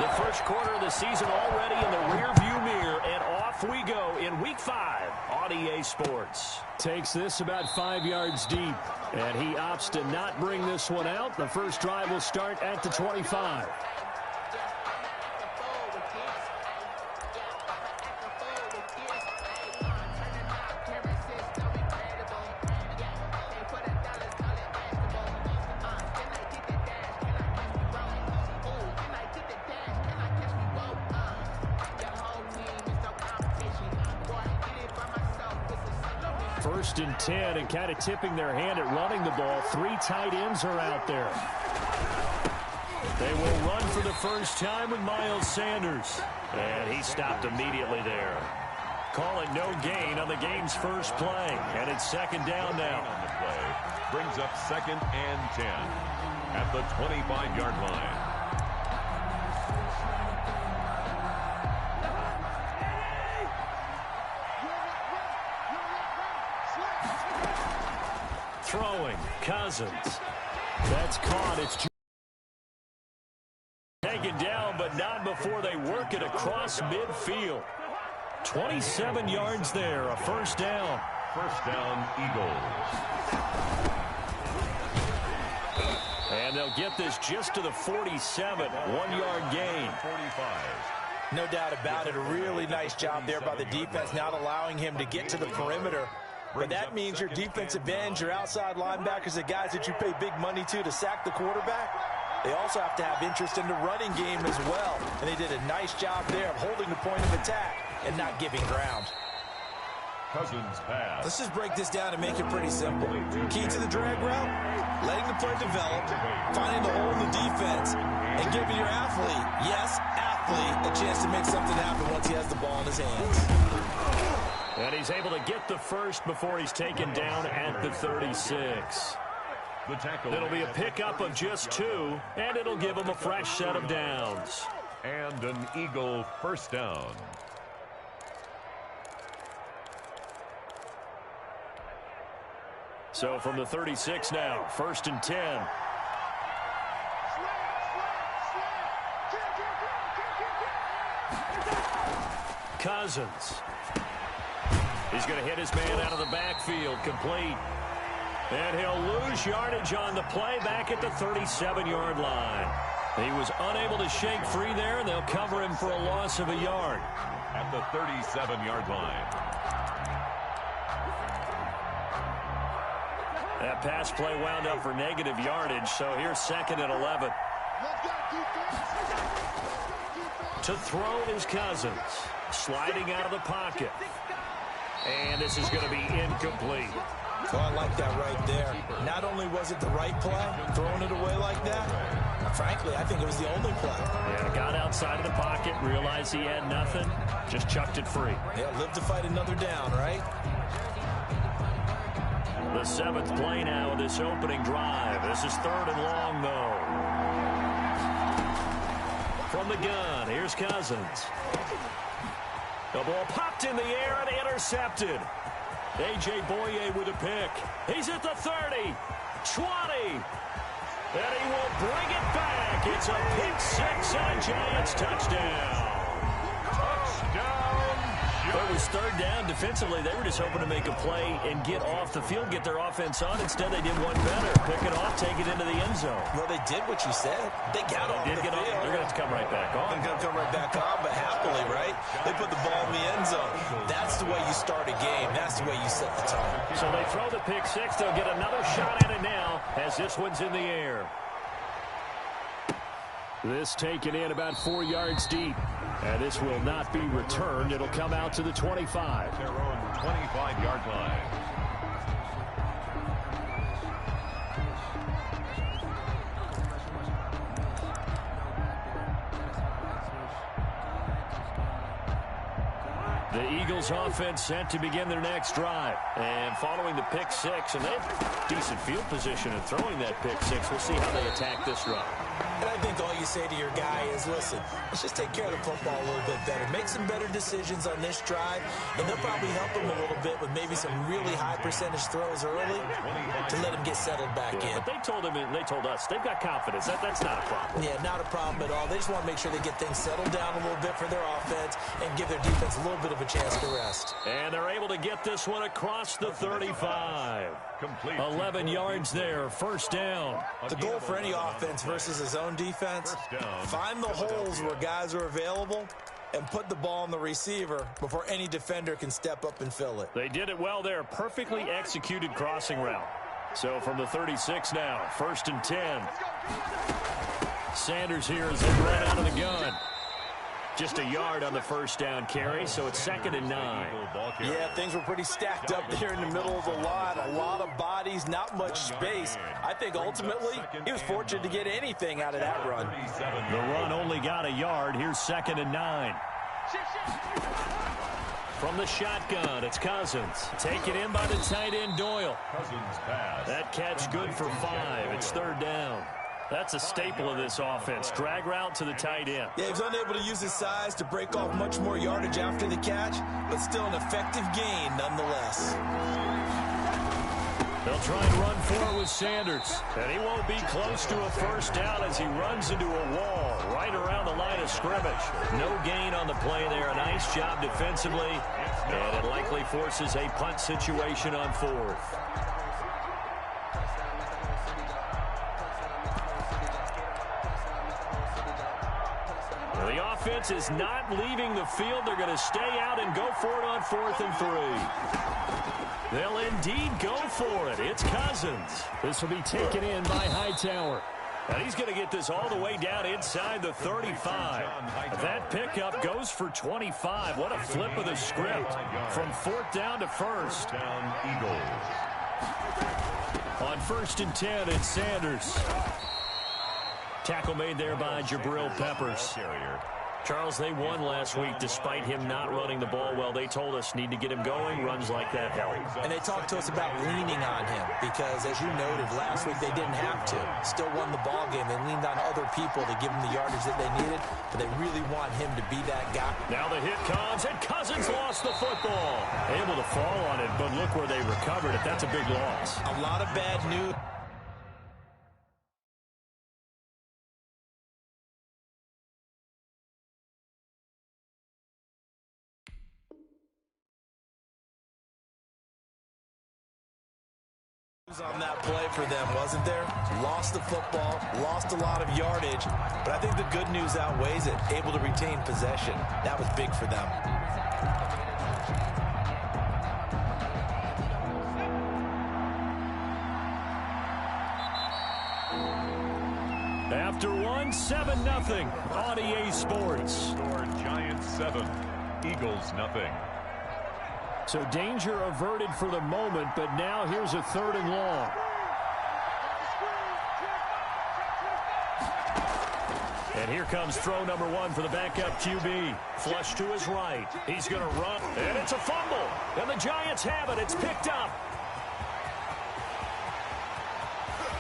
The first quarter of the season already in the rearview mirror, and off we go in Week 5 on EA Sports. Takes this about 5 yards deep, and he opts to not bring this one out. The first drive will start at the 25. First and 10, and kind of tipping their hand at running the ball. 3 tight ends are out there. They will run for the first time with Miles Sanders. And he stopped immediately there. Call it no gain on the game's first play. And it's second down now. On the play brings up 2nd and 10 at the 25-yard line. Throwing, Cousins. That's caught. It's taken down, but not before they work it across midfield. 27 yards there, a first down. First down, Eagles. And they'll get this just to the 47, 1-yard gain. 45. No doubt about it. A really nice job there by the defense, not allowing him to get to the perimeter. But that means your defensive ends, your outside linebackers, the guys that you pay big money to sack the quarterback, they also have to have interest in the running game as well. And they did a nice job there of holding the point of attack and not giving ground. Cousins pass. Let's just break this down and make it pretty simple. Key to the drag route, letting the play develop, finding the hole in the defense, and giving your athlete, yes, athlete, a chance to make something happen once he has the ball in his hands. And he's able to get the first before he's taken down at the 36. The tackle. It'll be a pickup of just 2, and it'll give him a fresh set of downs. And an Eagle first down. So from the 36 now, 1st and 10. Cousins. He's going to hit his man out of the backfield, complete. And he'll lose yardage on the play back at the 37-yard line. He was unable to shake free there, and they'll cover him for a loss of a yard. At the 37-yard line. That pass play wound up for negative yardage, so here's 2nd and 11. To throw is Cousins, sliding out of the pocket. And this is going to be incomplete. Oh, I like that right there. Not only was it the right play, throwing it away like that, frankly, I think it was the only play. Yeah, got outside of the pocket, realized he had nothing, just chucked it free. Yeah, live to fight another down, right? The 7th play now of this opening drive. This is 3rd and long, though. From the gun, here's Cousins. The ball popped in the air and intercepted. A.J. Boye with a pick. He's at the 30, 20, and he will bring it back. It's a pick 6 and a Giants touchdown. It was 3rd down. Defensively, they were just hoping to make a play and get off the field, get their offense on. Instead, they did one better. Pick it off, take it into the end zone. Well, they did what you said. They got off the field. They're going to have to come right back on. They're going to come right back on, but happily, right? They put the ball in the end zone. That's the way you start a game. That's the way you set the tone. So they throw the pick 6. They'll get another shot at it now as this one's in the air. This taken in about 4 yards deep. And this will not be returned. It'll come out to the 25. Their own 25-yard line. The Eagles offense set to begin their next drive. And following the pick 6, and they have decent field position in throwing that pick 6. We'll see how they attack this drive. And I think all you say to your guy is, listen, let's just take care of the football a little bit better. Make some better decisions on this drive, and they'll probably help him a little bit with maybe some really high percentage throws early to let him get settled back in. But they told him, and they told us, they've got confidence. That's not a problem. Yeah, not a problem at all. They just want to make sure they get things settled down a little bit for their offense and give their defense a little bit of a chance to rest. And they're able to get this one across the 35. 11 yards there, first down. The goal for any offense versus his own defense, find the holes where guys are available and put the ball on the receiver before any defender can step up and fill it. They did it well there. Perfectly executed crossing route. So from the 36 now, 1st and 10. Sanders here as they run out of the gun. Just a yard on the first down carry, so it's 2nd and 9. Yeah, things were pretty stacked up there in the middle of the line. A lot of bodies, not much space. I think ultimately he was fortunate to get anything out of that run. The run only got a yard. Here's 2nd and 9. From the shotgun, it's Cousins. Taken in by the tight end, Doyle. That catch good for 5. It's 3rd down. That's a staple of this offense. Drag route to the tight end. Yeah, he was unable to use his size to break off much more yardage after the catch, but still an effective gain nonetheless. They'll try and run for it with Sanders. And he won't be close to a first down as he runs into a wall right around the line of scrimmage. No gain on the play there. A nice job defensively. And it likely forces a punt situation on 4th. The offense is not leaving the field. They're going to stay out and go for it on 4th and 3. They'll indeed go for it. It's Cousins. This will be taken in by Hightower. And he's going to get this all the way down inside the 35. That pickup goes for 25. What a flip of the script from 4th down to 1st. On 1st and 10, it's Sanders. Tackle made there by Jabril Peppers. Charles, they won last week despite him not running the ball well. They told us need to get him going. Runs like that help. And they talked to us about leaning on him because, as you noted, last week they didn't have to. Still won the ball game. They leaned on other people to give them the yardage that they needed, but they really want him to be that guy. Now the hit comes, and Cousins lost the football. Able to fall on it, but look where they recovered it. That's a big loss. A lot of bad news. On that play for them, wasn't there? Lost the football, lost a lot of yardage, but I think the good news outweighs it. Able to retain possession. That was big for them. After 7-0 on EA Sports. Score Giants 7, Eagles nothing. So danger averted for the moment, but now here's a 3rd and long. And here comes throw number 1 for the backup QB. Flush to his right. He's going to run, and it's a fumble. And the Giants have it. It's picked up.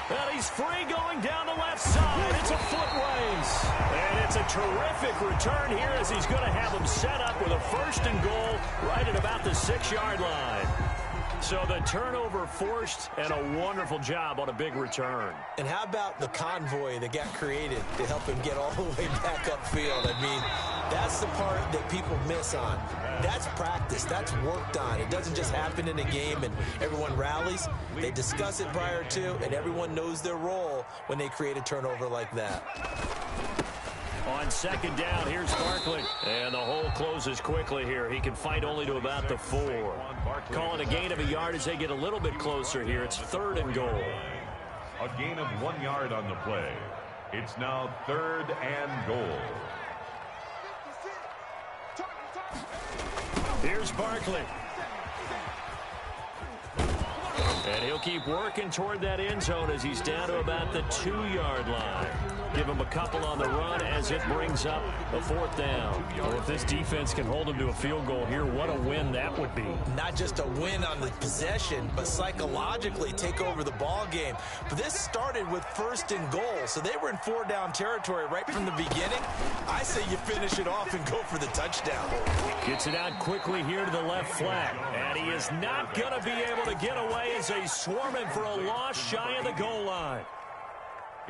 And he's free going down the left side. It's a foot race. And it's a terrific return here as he's going to have him set up with a 1st and goal right at about the 6-yard line. So the turnover forced, and a wonderful job on a big return. And how about the convoy that got created to help him get all the way back upfield? I mean, that's the part that people miss on. That's practice. That's worked on. It doesn't just happen in a game and everyone rallies. They discuss it prior to, and everyone knows their role when they create a turnover like that. On 2nd down, here's Barkley. And the hole closes quickly here. He can fight only to about the 4. Calling a gain of a yard as they get a little bit closer here. It's 3rd and goal. A gain of 1 yard on the play. It's now 3rd and goal. Here's Barkley. And he'll keep working toward that end zone as he's down to about the 2-yard line. Give him a couple on the run as it brings up a 4th down. Well, if this defense can hold him to a field goal here, what a win that would be. Not just a win on the possession, but psychologically take over the ball game. But this started with 1st and goal, so they were in 4-down territory right from the beginning. I say you finish it off and go for the touchdown. Gets it out quickly here to the left flat, and he is not going to be able to get away as they swarm him for a loss shy of the goal line.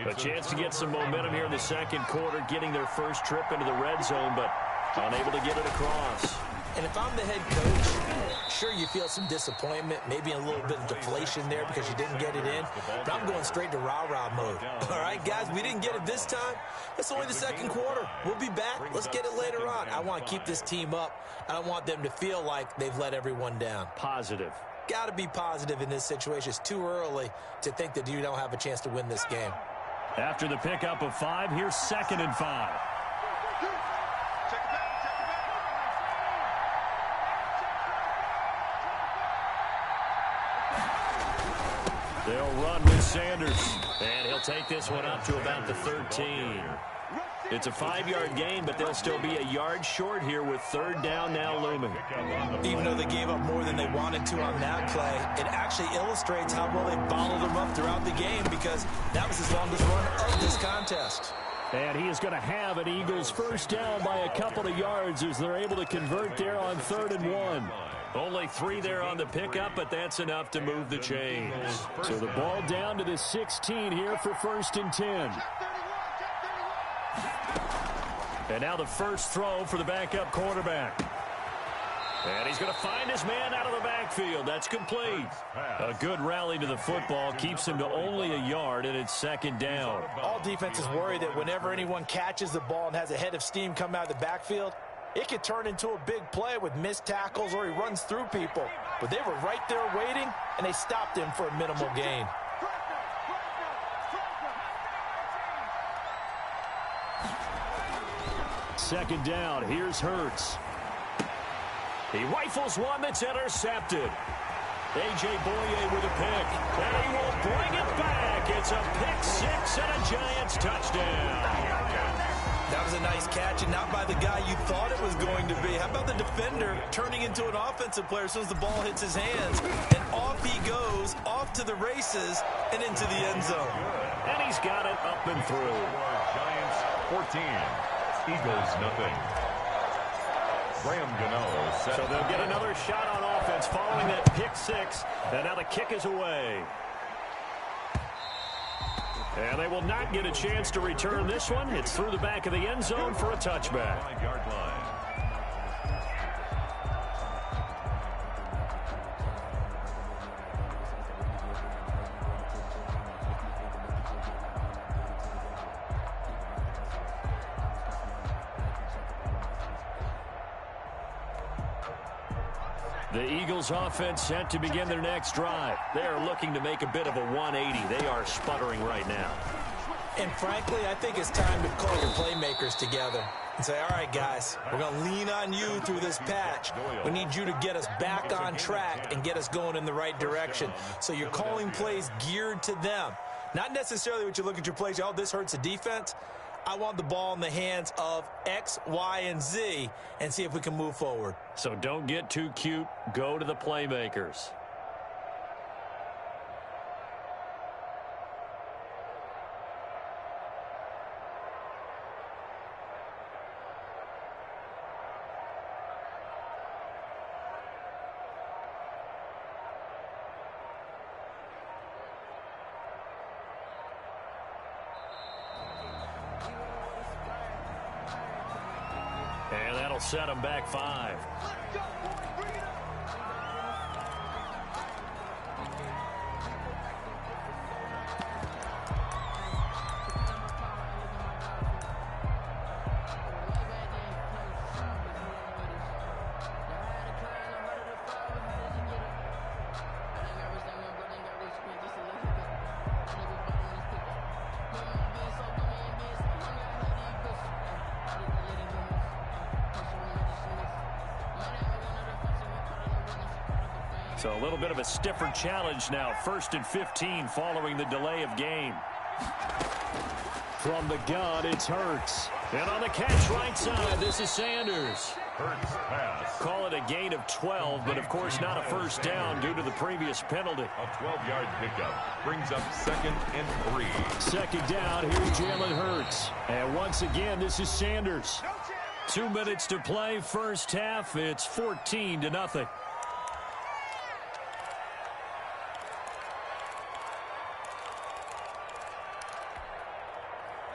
A chance to get some momentum here in the 2nd quarter, getting their first trip into the red zone, but unable to get it across. And if I'm the head coach, sure, you feel some disappointment, maybe a little bit of deflation there because you didn't get it in, but I'm going straight to rah-rah mode. All right, guys, we didn't get it this time. It's only the 2nd quarter. We'll be back. Let's get it later on. I want to keep this team up. I don't want them to feel like they've let everyone down. Positive. Got to be positive in this situation. It's too early to think that you don't have a chance to win this game. After the pickup of 5, here's 2nd and 5. They'll run with Sanders, and he'll take this one up to about the 13. It's a 5-yard gain, but they'll still be a yard short here with 3rd down now looming. Even though they gave up more than they wanted to on that play, it actually illustrates how well they bottled them up throughout the game because that was his longest run of this contest. And he is going to have an Eagles 1st down by a couple of yards as they're able to convert there on 3rd and 1. Only 3 there on the pickup, but that's enough to move the chains. So the ball down to the 16 here for 1st and 10. And now the first throw for the backup quarterback. And he's going to find his man out of the backfield. That's complete. A good rally to the football keeps him to only a yard, and it's 2nd down. All defenses worry that whenever anyone catches the ball and has a head of steam come out of the backfield, it could turn into a big play with missed tackles or he runs through people. But they were right there waiting, and they stopped him for a minimal gain. Second down, here's Hurts. He rifles one that's intercepted. A.J. Boye with a pick, and he will bring it back. It's a pick 6 and a Giants touchdown. That was a nice catch, and not by the guy you thought it was going to be. How about the defender turning into an offensive player as soon as the ball hits his hands? And off he goes, off to the races, and into the end zone. And he's got it up and through. Giants 14, Eagles nothing. Graham Gano set. So they'll get another shot on offense following that pick 6, and now the kick is away. And they will not get a chance to return this one. It's through the back of the end zone for a touchback. 5-yard line. The Eagles offense set to begin their next drive. They are looking to make a bit of a 180. They are sputtering right now. And frankly, I think it's time to call your playmakers together and say, all right, guys, we're going to lean on you through this patch. We need you to get us back on track and get us going in the right direction. So you're calling plays geared to them. Not necessarily what you look at your plays, oh, this hurts the defense. I want the ball in the hands of X, Y, and Z and see if we can move forward. So don't get too cute. Go to the playmakers. And that'll set them back 5. So a little bit of a stiffer challenge now. 1st and 15 following the delay of game. From the gun, it's Hurts. And on the catch right side, this is Sanders. Hurts pass. Call it a gain of 12, but of course not a first down due to the previous penalty. A 12-yard pickup brings up 2nd and 3. 2nd down, here's Jalen Hurts. And once again, this is Sanders. 2 minutes to play, first half. It's 14-0.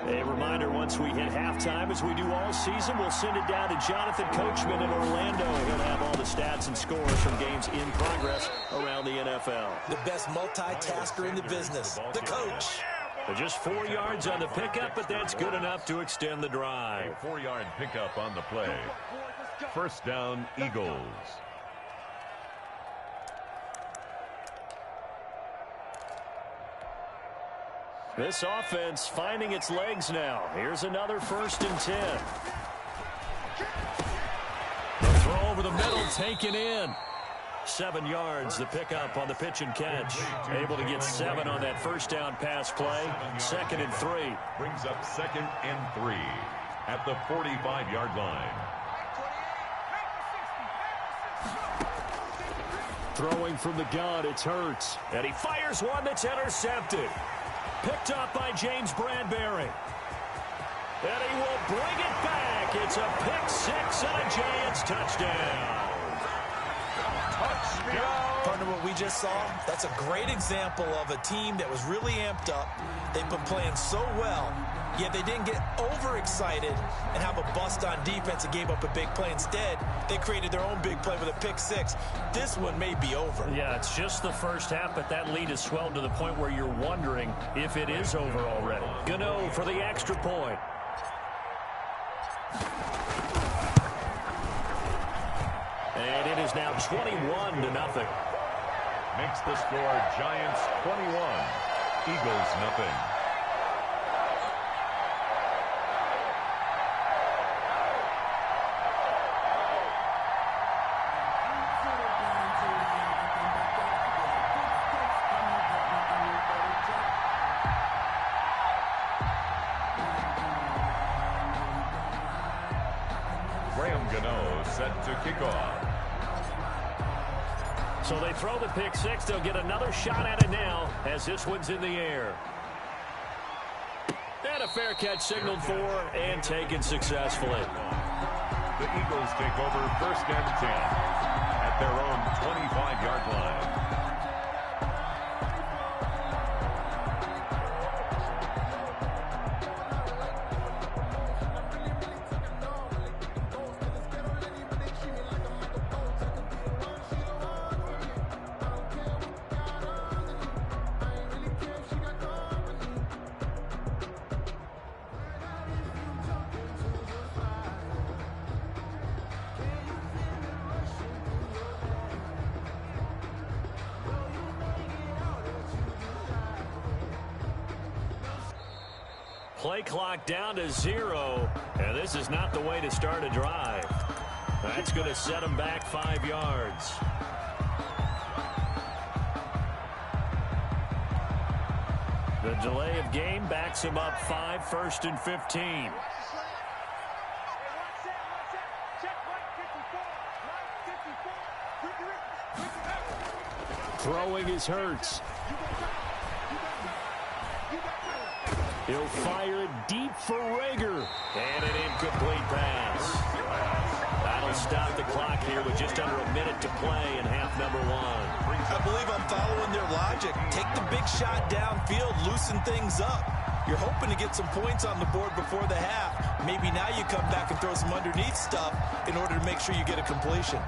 A reminder, once we hit halftime, as we do all season, we'll send it down to Jonathan Coachman in Orlando. He'll have all the stats and scores from games in progress around the NFL. The best multitasker in the business, the coach. Just 4 yards on the pickup, but that's good enough to extend the drive. A 4-yard pickup on the play. First down, Eagles. This offense finding its legs now. Here's another 1st and 10. The throw over the middle, taken in. 7 yards, the pickup on the pitch and catch. Able to get 7 on that first down pass play. 2nd and 3. Brings up 2nd and 3 at the 45-yard line. Throwing from the gun, it's Hurts. And he fires one that's intercepted. Picked up by James Bradbury. And he will bring it back. It's a pick 6 and a Giants touchdown. Partner, what we just saw, that's a great example of a team that was really amped up. They've been playing so well, yet they didn't get overexcited and have a bust on defense and gave up a big play. Instead, they created their own big play with a pick 6. This one may be over. Yeah, it's just the first half, but that lead has swelled to the point where you're wondering if it is over already. Gano for the extra point. And it is now 21-0. Makes the score Giants 21, Eagles nothing. Gano set to kick off. So they throw the pick 6. They'll get another shot at it now as this one's in the air. And a fair catch signaled for and taken successfully. The Eagles take over 1st and 10 at their own 25-yard line. Play clock down to 0, and this is not the way to start a drive. That's going to set them back 5 yards. The delay of game backs him up 5, 1st and 15. Throwing is Hurts. He'll fire it deep for Rager. And an incomplete pass. That'll stop the clock here with just under a minute to play in half number 1. I believe I'm following their logic. Take the big shot downfield, loosen things up. You're hoping to get some points on the board before the half. Maybe now you come back and throw some underneath stuff in order to make sure you get a completion.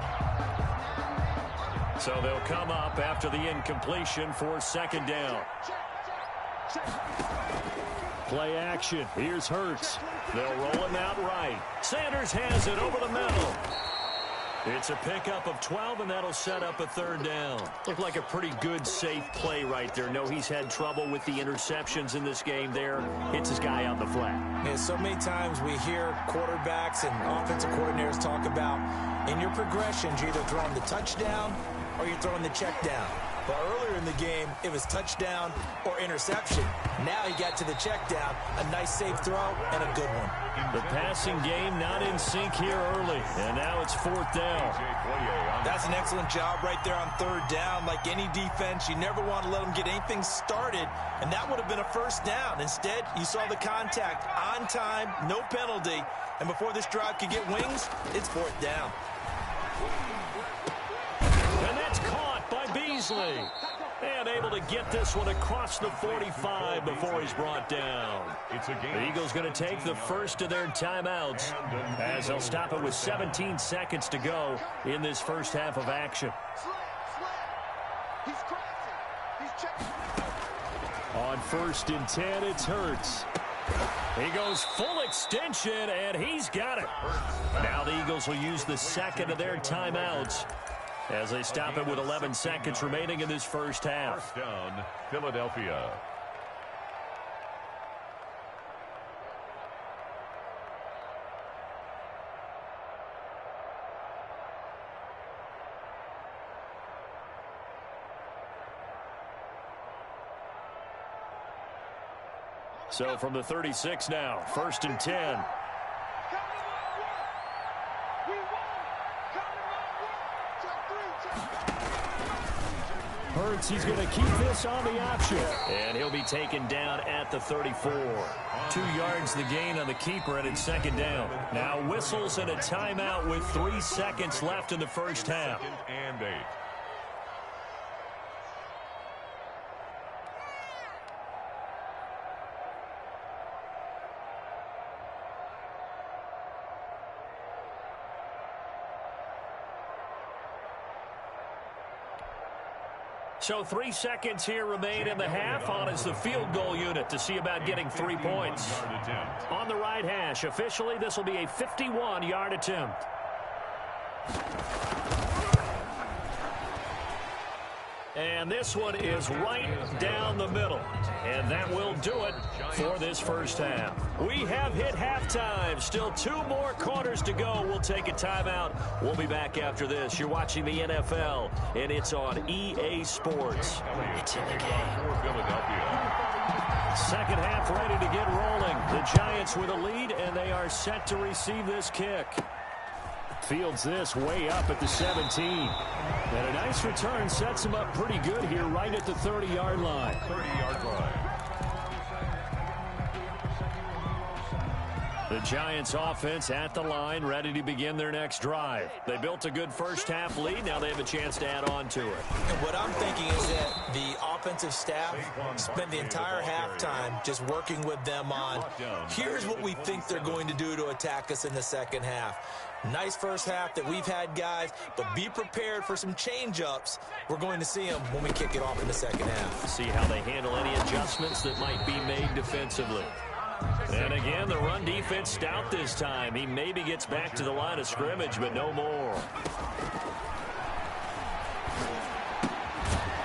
So they'll come up after the incompletion for 2nd down. Play action. Here's Hurts. They'll roll him out right. Sanders has it over the middle. It's a pickup of 12, and that'll set up a 3rd down. Looked like a pretty good, safe play right there. No, he's had trouble with the interceptions in this game there. Hits his guy on the flat. And so many times we hear quarterbacks and offensive coordinators talk about in your progressions, you're either throwing the touchdown or you're throwing the check down. But earlier in the game, it was touchdown or interception. Now he got to the check down, a nice safe throw, and a good one. The passing game not in sync here early, and now it's 4th down. That's an excellent job right there on 3rd down. Like any defense, you never want to let them get anything started, and that would have been a 1st down. Instead, you saw the contact on time, no penalty, and before this drive could get wings, it's 4th down. And that's caught by Beasley. And able to get this one across the 45 before he's brought down. The Eagles going to take the first of their timeouts as they'll stop it with 17 seconds to go in this first half of action. On 1st and 10, it's Hurts. He goes full extension, and he's got it. Now the Eagles will use the second of their timeouts as they stop it with 11 seconds remaining in this first half. 1st down, Philadelphia. So from the 36 now, 1st and 10. Hurts, he's going to keep this on the option. And he'll be taken down at the 34. 2 yards the gain on the keeper, and it's 2nd down. Now whistles and a timeout with 3 seconds left in the first half. 2nd and 8. So 3 seconds here remain in the half. On is the field goal unit to see about getting 3 points. On the right hash, officially this will be a 51-yard attempt. And this one is right down the middle. And that will do it for this first half. We have hit halftime. Still 2 more quarters to go. We'll take a timeout. We'll be back after this. You're watching the NFL, and it's on EA Sports. It's in the game. Second half ready to get rolling. The Giants with a lead, and they are set to receive this kick. Fields this way up at the 17. And a nice return sets him up pretty good here right at the 30-yard line. 30-yard line. The Giants offense at the line, ready to begin their next drive. They built a good first half lead. Now they have a chance to add on to it. And what I'm thinking is that the offensive staff spent the entire halftime just working with them on, here's what we think they're going to do to attack us in the second half. Nice first half that we've had, guys, but be prepared for some change-ups. We're going to see them when we kick it off in the second half. See how they handle any adjustments that might be made defensively. And again, the run defense stout this time. He maybe gets back to the line of scrimmage, but no more.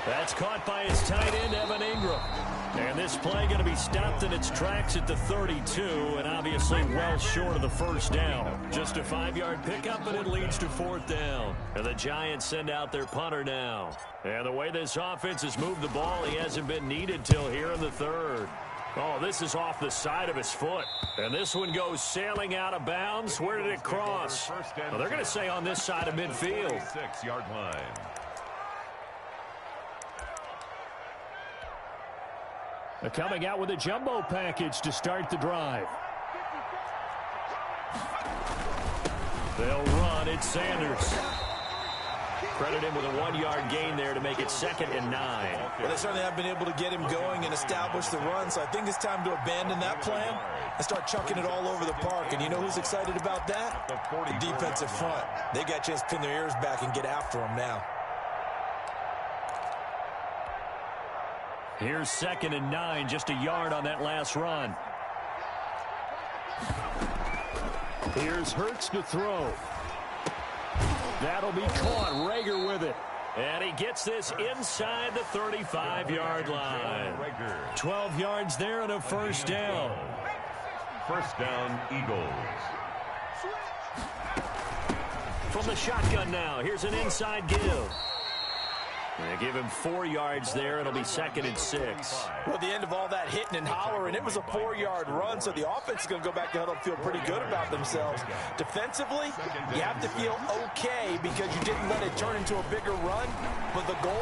That's caught by his tight end, Evan Ingram. And this play going to be stopped in its tracks at the 32, and obviously well short of the first down. Just a 5-yard pickup, and it leads to 4th down. And the Giants send out their punter now. And the way this offense has moved the ball, he hasn't been needed till here in the 3rd. Oh, this is off the side of his foot. And this one goes sailing out of bounds. Where did it cross? Well, they're going to say on this side of midfield. 6-yard line. Coming out with a jumbo package to start the drive. They'll run. It's Sanders. Credit him with a 1-yard gain there to make it 2nd and 9. Well, they certainly have been able to get him going and establish the run, so I think it's time to abandon that plan and start chucking it all over the park. And you know who's excited about that? The defensive front. They got a chance to pin their ears back and get after him now. Here's 2nd and 9, just a yard on that last run. Here's Hurts to throw. That'll be caught. Rager with it. And he gets this inside the 35-yard line. 12 yards there and a first down. First down, Eagles. From the shotgun now, here's an inside give. They give him 4 yards there. It'll be 2nd and 6. Well, at the end of all that hitting and hollering, it was a 4-yard run, so the offense is going to go back to huddle and feel pretty good about themselves. Defensively, you have to feel okay because you didn't let it turn into a bigger run, but the goal,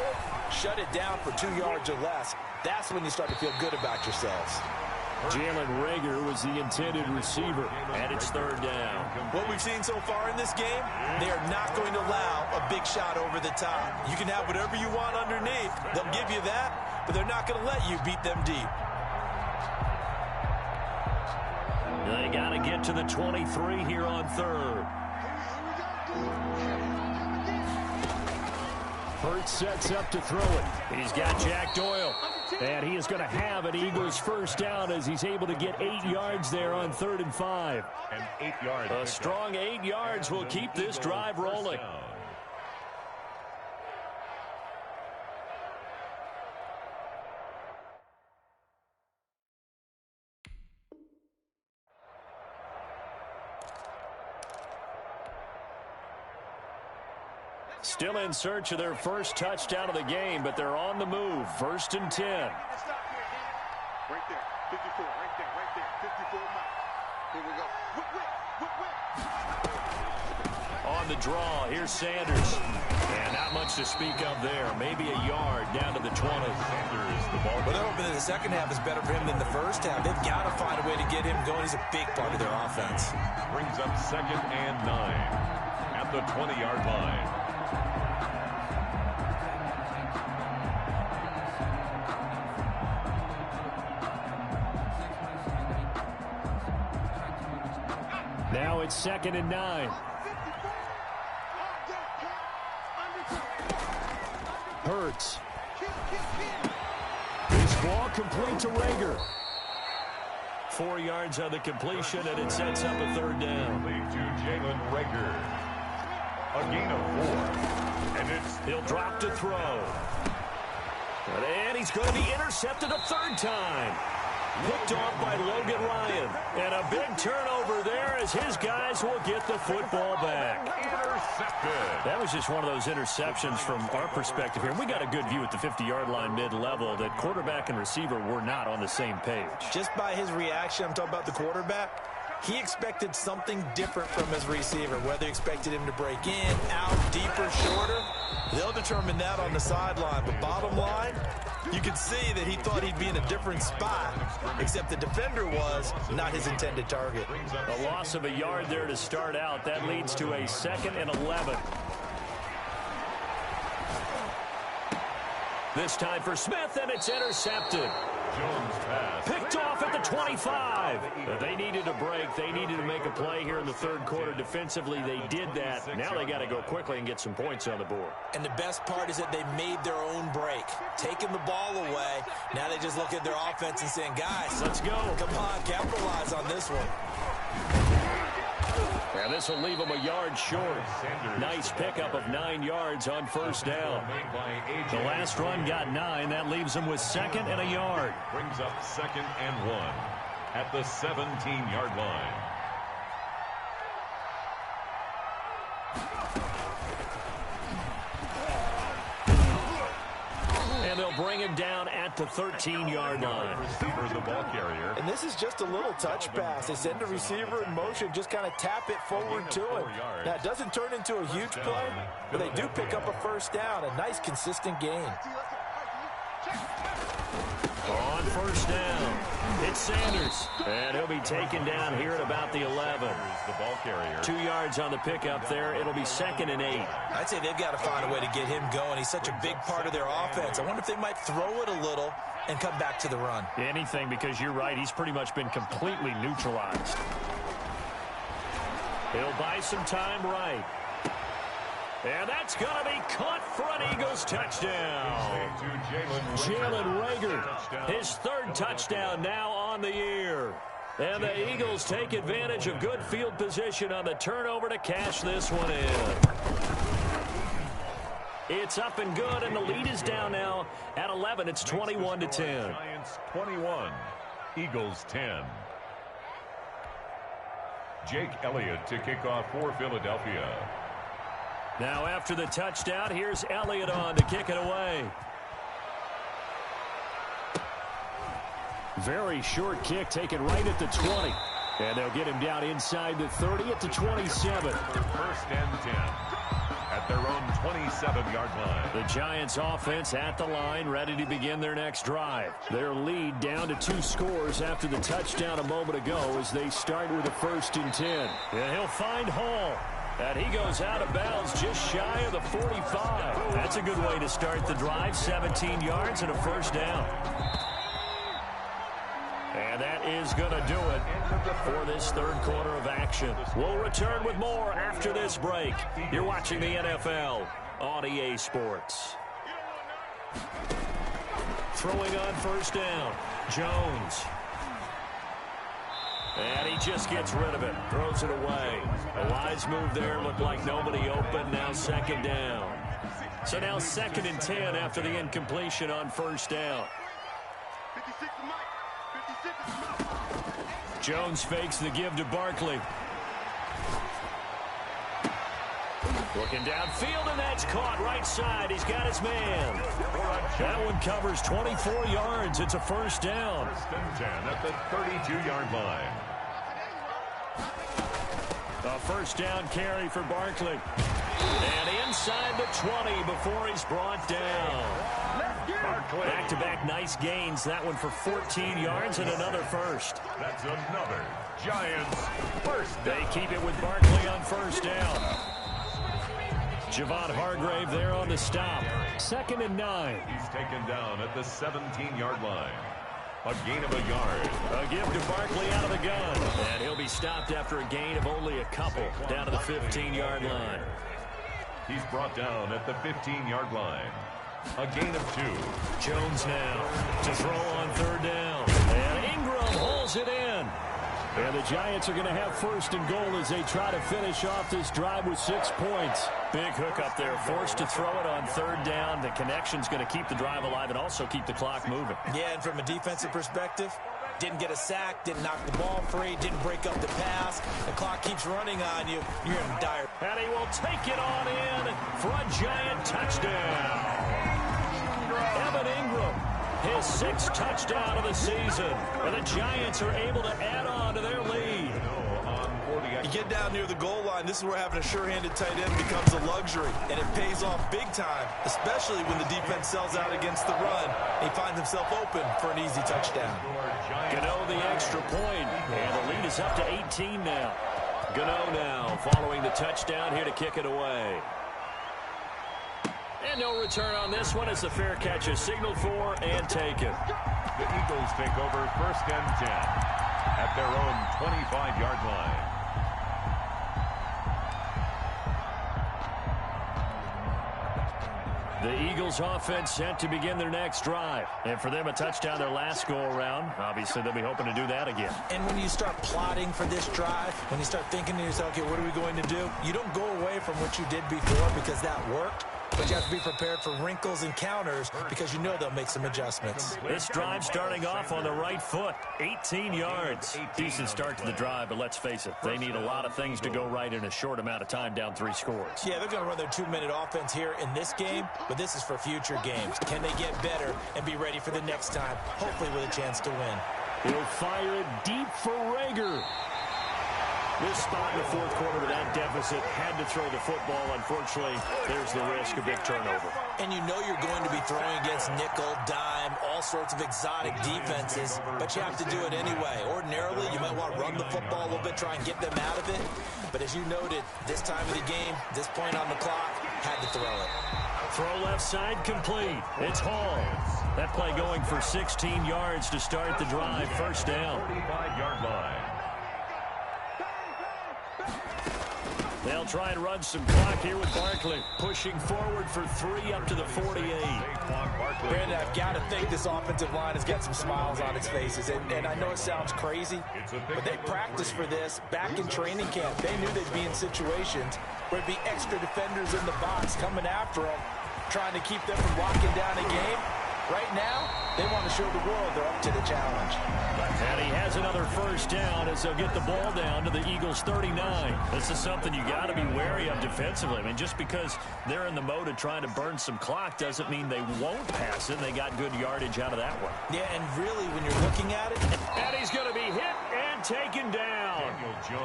shut it down for 2 yards or less. That's when you start to feel good about yourselves. Jalen Reagor was the intended receiver, and it's 3rd down. What we've seen so far in this game, they are not going to allow a big shot over the top. You can have whatever you want underneath. They'll give you that, but they're not going to let you beat them deep. They got to get to the 23 here on 3rd. Hurts sets up to throw it. He's got Jack Doyle. And he is going to have an Eagles 1st down as he's able to get 8 yards there on 3rd and 5. And 8 yards. A strong 8 yards will keep this drive rolling. Still in search of their first touchdown of the game, but they're on the move. 1st and 10. Right there, 54, right there, 54 miles. Here we go. Whip. On the draw, here's Sanders. And not much to speak of there. Maybe a yard down to the 20. Sanders, the ball. But they're hoping that the second half is better for him than the first half. They've got to find a way to get him going. He's a big part of their offense. Brings up 2nd and 9 at the 20-yard line. Now it's 2nd and 9. Hurts. This ball complete to Reagor. 4 yards on the completion, and it sets up a 3rd down. Lead to Jalen Reagor. A gain of 4. And He'll drop to throw. And he's going to be intercepted a 3rd time. Picked off by Logan Ryan. And a big turnover there as his guys will get the football back. intercepted. That was just one of those interceptions from our perspective here. We got a good view at the 50-yard line mid-level that quarterback and receiver were not on the same page. Just by his reaction, I'm talking about the quarterback, he expected something different from his receiver, whether he expected him to break in, out, deeper, shorter. They'll determine that on the sideline. But bottom line, you could see that he thought he'd be in a different spot, except the defender was not his intended target. A loss of a yard there to start out. That leads to a 2nd and 11. This time for Smith, and it's intercepted. Jones pass. Picked off at the 25. But they needed a break. They needed to make a play here in the third quarter. Defensively, they did that. Now they got to go quickly and get some points on the board. And the best part is that they made their own break, taking the ball away. Now they just look at their offense and saying, guys, let's go. Come on, capitalize on this one. And this will leave them a yard short. Nice pickup of 9 yards on first down. The last run got 9. That leaves them with 2nd and a yard. Brings up 2nd and 1 at the 17-yard line. And they'll bring him down at the 13-yard line. Receiver, the ball carrier. And this is just a little touch pass. They send the receiver in motion, just kind of tap it forward to him. Now, it doesn't turn into a huge play, but they do pick up a first down. A nice, consistent gain. On first down, it's Sanders. And he'll be taken down here at about the 11. The ball carrier. 2 yards on the pickup there. It'll be 2nd and 8. I'd say they've got to find a way to get him going. He's such a big part of their offense. I wonder if they might throw it a little and come back to the run. Anything, because you're right. He's pretty much been completely neutralized. He'll buy some time right. And that's going to be caught for an Eagles touchdown. Jalen Reagor, his 3rd touchdown now on the year. And the Eagles take advantage of good field position on the turnover to cash this one in. It's up and good, and the lead is down now at 11. It's 21-10. Giants 21, Eagles 10. Jake Elliott to kick off for Philadelphia. Now after the touchdown, here's Elliott on to kick it away. Very short kick taken right at the 20. And they'll get him down inside the 30 at the 27. First and 10 at their own 27-yard line. The Giants offense at the line, ready to begin their next drive. Their lead down to 2 scores after the touchdown a moment ago as they start with a 1st and 10. And he'll find Hall. And he goes out of bounds just shy of the 45. That's a good way to start the drive. 17 yards and a 1st down. And that is going to do it for this 3rd quarter of action. We'll return with more after this break. You're watching the NFL on EA Sports. Throwing on 1st down, Jones. And he just gets rid of it, throws it away. A wise move there, looked like nobody open, now 2nd down. So now 2nd and 10 after the incompletion on 1st down. Jones fakes the give to Barkley. Looking downfield, and that's caught right side. He's got his man. That one covers 24 yards. It's a 1st down. 1st and 10 at the 32-yard line. A 1st down carry for Barkley. And inside the 20 before he's brought down. Back-to-back nice gains. That one for 14 yards and another 1st. That's another Giants 1st down. They keep it with Barkley on 1st down. Javon Hargrave there on the stop. 2nd and 9. He's taken down at the 17-yard line. A gain of a yard. A give to Barkley out of the gun. And he'll be stopped after a gain of only a couple down to the 15-yard line. He's brought down at the 15-yard line. A gain of 2. Jones now to throw on 3rd down. And Ingram holds it in. And the Giants are going to have 1st and goal as they try to finish off this drive with 6 points. Big hook up there, forced to throw it on 3rd down. The connection's going to keep the drive alive and also keep the clock moving. Yeah, and from a defensive perspective, didn't get a sack, didn't knock the ball free, didn't break up the pass. The clock keeps running on you. You're in dire. And he will take it on in for a Giant touchdown. Evan Ingram, his 6th touchdown of the season. And the Giants are able to add on to their lead. You get down near the goal line, this is where having a sure-handed tight end becomes a luxury. And it pays off big time, especially when the defense sells out against the run. He finds himself open for an easy touchdown. Gano the extra point, and the lead is up to 18 now. Gano now following the touchdown here to kick it away. And no return on this one as the fair catch is signaled for and taken. The Eagles take over 1st and 10 at their own 25-yard line. The Eagles offense set to begin their next drive. And for them, a touchdown their last go-around. Obviously, they'll be hoping to do that again. And when you start plotting for this drive, when you start thinking to yourself, okay, what are we going to do? You don't go away from what you did before because that worked. But you have to be prepared for wrinkles and counters because you know they'll make some adjustments. This drive starting off on the right foot. 18 yards. Decent start to the drive, but let's face it, they need a lot of things to go right in a short amount of time down 3 scores. Yeah, they're going to run their 2-minute offense here in this game, but this is for future games. Can they get better and be ready for the next time, hopefully with a chance to win? He'll fire it deep for Rager. This spot in the 4th quarter with that deficit had to throw the football. Unfortunately, there's the risk of big turnover. And you know you're going to be throwing against nickel, dime, all sorts of exotic defenses, but you have to do it anyway. Ordinarily, you might want to run the football a little bit, try and get them out of it. But as you noted, this time of the game, this point on the clock, had to throw it. Throw left side complete. It's Hall. That play going for 16 yards to start the drive. 1st down. 45-yard line. They'll try and run some clock here with Barkley. Pushing forward for 3 up to the 48. Brandon, I've got to think this offensive line has got some smiles on its faces. And I know it sounds crazy, but they practiced for this back in training camp. They knew they'd be in situations where it'd be extra defenders in the box coming after them, trying to keep them from locking down a game. Right now, they want to show the world they're up to the challenge. And he has another first down as they'll get the ball down to the Eagles' 39. This is something you got to be wary of defensively. I mean, just because they're in the mode of trying to burn some clock doesn't mean they won't pass it. They got good yardage out of that one. Yeah, and really, when you're looking at it... And he's going to be hit and taken down.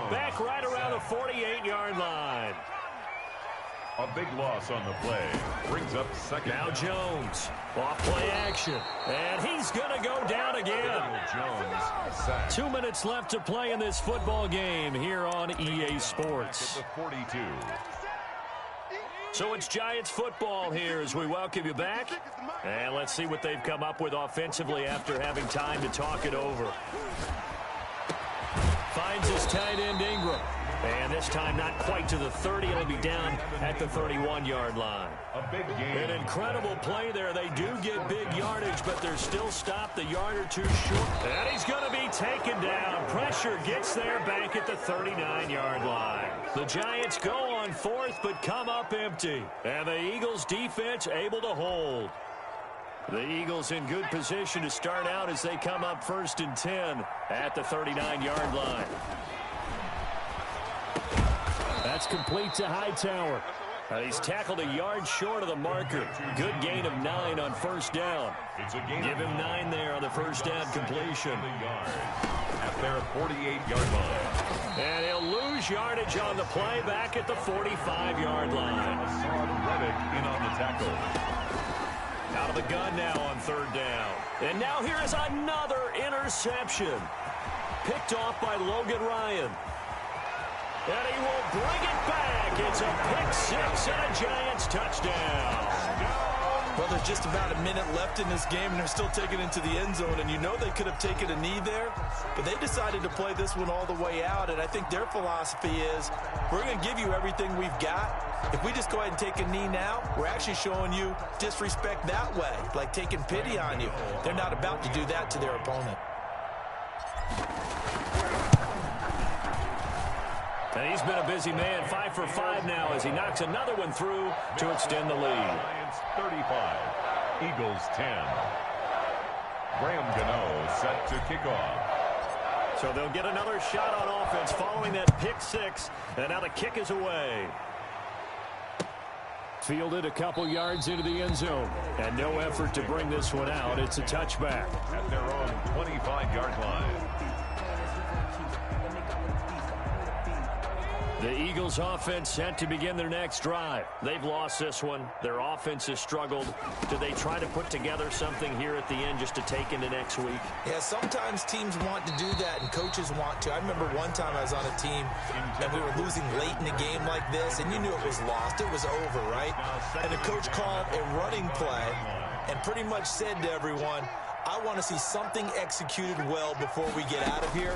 Back right around the 48-yard line. A big loss on the play. Brings up second. Now Jones. Off play action. And he's going to go down again. Jones sacked. 2 minutes left to play in this football game here on EA Sports. 42. So it's Giants football here as we welcome you back. And let's see what they've come up with offensively after having time to talk it over. Finds his tight end Ingram. And this time not quite to the 30. It'll be down at the 31-yard line. A big game. An incredible play there. They do get big yardage, but they're still stopped a yard or two short. And he's going to be taken down. Pressure gets there back at the 39-yard line. The Giants go on fourth, but come up empty. And the Eagles defense able to hold. The Eagles in good position to start out as they come up 1st and 10 at the 39-yard line. That's complete to Hightower. He's tackled a yard short of the marker. Good gain of 9 on first down. Give him 9 there on the first down completion. At their 48-yard line. And he'll lose yardage on the play back at the 45-yard line. Reddick in on the tackle. Out of the gun now on 3rd down. And now here is another interception. Picked off by Logan Ryan. And he will bring it back. It's a pick 6 and a Giants touchdown. Well, there's just about a minute left in this game, and they're still taking it into the end zone. And you know they could have taken a knee there, but they decided to play this one all the way out. And I think their philosophy is, we're going to give you everything we've got. If we just go ahead and take a knee now, we're actually showing you disrespect that way, like taking pity on you. They're not about to do that to their opponent. And he's been a busy man, 5 for 5 now as he knocks another one through to extend the lead. Giants 35, Eagles 10. Graham Gano set to kick off. So they'll get another shot on offense following that pick 6, and now the kick is away. Fielded a couple yards into the end zone, and no effort to bring this one out. It's a touchback. At their own 25-yard line. The Eagles offense set to begin their next drive. They've lost this one. Their offense has struggled. Do they try to put together something here at the end just to take into next week? Yeah, sometimes teams want to do that and coaches want to. I remember one time I was on a team and we were losing late in a game like this, and you knew it was lost. It was over, right? And the coach called a running play and pretty much said to everyone, I want to see something executed well before we get out of here.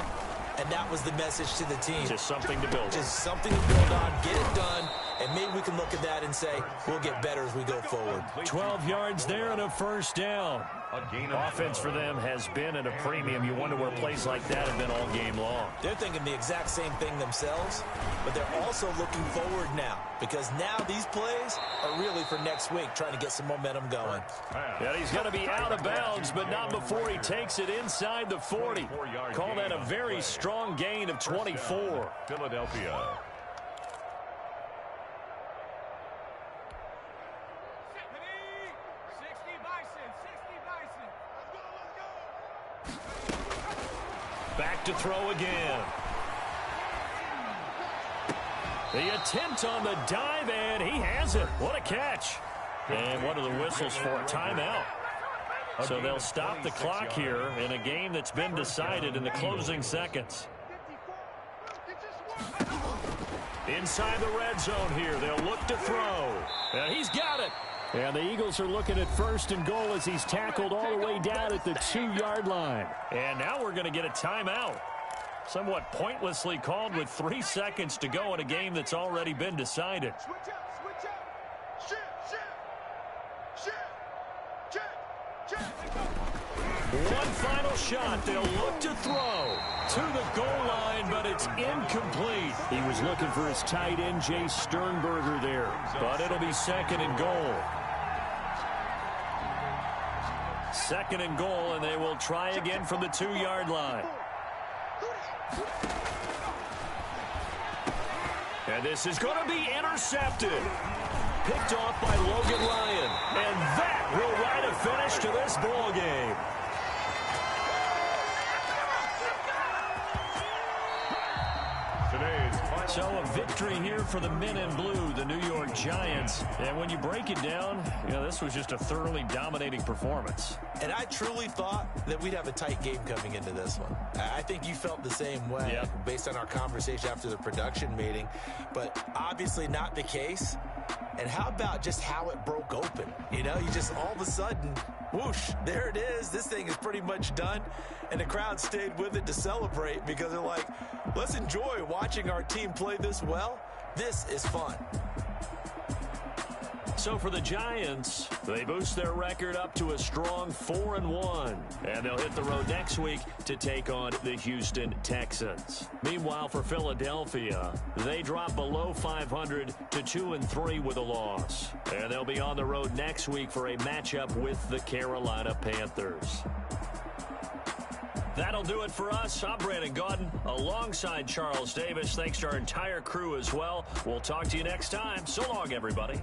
And that was the message to the team. Just something to build. Just something to build on, get it done, and maybe we can look at that and say, we'll get better as we go forward. 12 yards there and a first down. Offense for them has been at a premium. You wonder where plays like that have been all game long. They're thinking the exact same thing themselves, but they're also looking forward now, because now these plays are really for next week, trying to get some momentum going. Yeah, he's going to be out of bounds, but not before he takes it inside the 40. Call that a very strong gain of 24. Philadelphia. Back to throw again. The attempt on the dive, and he has it. What a catch. And one of the whistles for a timeout. So they'll stop the clock here in a game that's been decided in the closing seconds. Inside the red zone here, they'll look to throw. And he's got it. And the Eagles are looking at 1st and goal as he's tackled all the way down at the 2-yard line. And now we're going to get a timeout. Somewhat pointlessly called with 3 seconds to go in a game that's already been decided. Switch up. Shift. One final shot. They'll look to throw to the goal line, but it's incomplete. He was looking for his tight end, Jay Sternberger there, but it'll be 2nd and goal. 2nd and goal, and they will try again from the 2-yard line. And this is going to be intercepted. Picked off by Logan Ryan. And that will write a finish to this ball game. So a victory here for the men in blue, the New York Giants. And when you break it down, this was just a thoroughly dominating performance. And I truly thought that we'd have a tight game coming into this one. I think you felt the same way based on our conversation after the production meeting. But obviously not the case. And how about just how it broke open? You just all of a sudden, whoosh, there it is. This thing is pretty much done. And the crowd stayed with it to celebrate because they're like, let's enjoy watching our team play this well. This is fun. So for the Giants, they boost their record up to a strong 4-1. And they'll hit the road next week to take on the Houston Texans. Meanwhile, for Philadelphia, they drop below 500 to 2-3 with a loss. And they'll be on the road next week for a matchup with the Carolina Panthers. That'll do it for us. I'm Brandon Gaudin alongside Charles Davis. Thanks to our entire crew as well. We'll talk to you next time. So long, everybody.